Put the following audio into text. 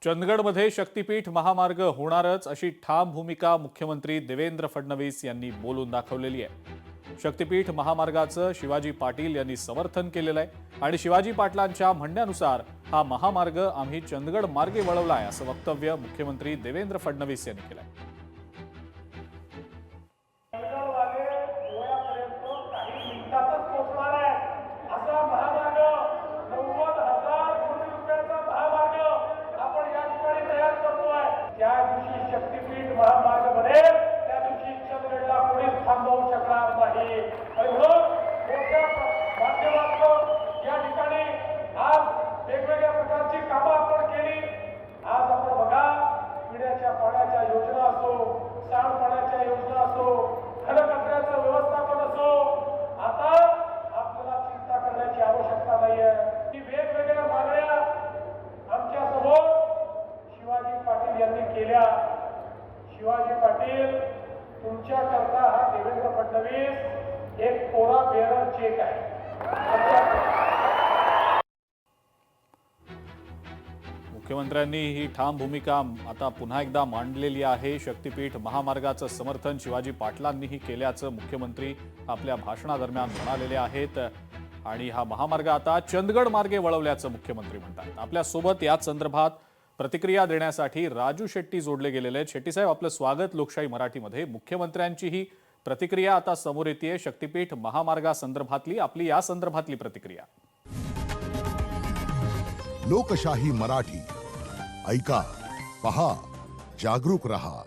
चंदगडमध्ये शक्तीपीठ महामार्ग होणारच अशी ठाम भूमिका मुख्यमंत्री देवेंद्र फडणवीस यांनी बोलून दाखवलेली आहे। शक्तीपीठ महामार्गाचं शिवाजी पाटील यांनी समर्थन केलेलं आहे आणि शिवाजी पाटलांच्या म्हणण्यानुसार हा महामार्ग आम्ही चंदगड मार्गे वळवलाय असं वक्तव्य मुख्यमंत्री देवेंद्र फडणवीस यांनी केलंय। शक्तीपीठ महामार्ग बनेल त्या दिवशी चंदगडला कोणीच थांबवू शकणार नाही आणि म्हणून मोठ्या माध्यमातून या ठिकाणी आज वेगवेगळ्या प्रकारची कामं आपण केली। आज आपण बघा, पिण्याच्या पाण्याच्या योजना असो, सांडपाण्याच्या योजना असो, घनकचऱ्याचं व्यवस्थापन असो, आता आपल्याला चिंता करण्याची आवश्यकता नाहीये। की वेगवेगळ्या मागण्या आमच्या समोर शिवाजी पाटील यांनी केल्या। शिवाजी पाटील, तुमच्याकरता हा देवेंद्र फडणवीस एक कोरा बेअर चेक आहे। मुख्यमंत्र्यांनी ही ठाम भूमिका आता पुन्हा एकदा मांडलेली आहे। शक्तीपीठ महामार्गाचं समर्थन शिवाजी पाटलांनीही केल्याचं मुख्यमंत्री आपल्या भाषणादरम्यान म्हणालेले आहेत आणि हा महामार्ग आता चंदगड मार्गे वळवल्याचं मुख्यमंत्री म्हणतात। आपल्या सोबत याच संदर्भात प्रतिक्रिया देण्यासाठी राजू शेट्टी जोडले गेलेले आहेत। शेट्टी साहेब, आपलं स्वागत लोकशाही मराठीमध्ये। मुख्यमंत्र्यांची ही प्रतिक्रिया आता समोर येते शक्तीपीठ महामार्गासंदर्भातली, आपली या संदर्भातली प्रतिक्रिया। लोकशाही मराठी ऐका, पहा, जागरूक रहा।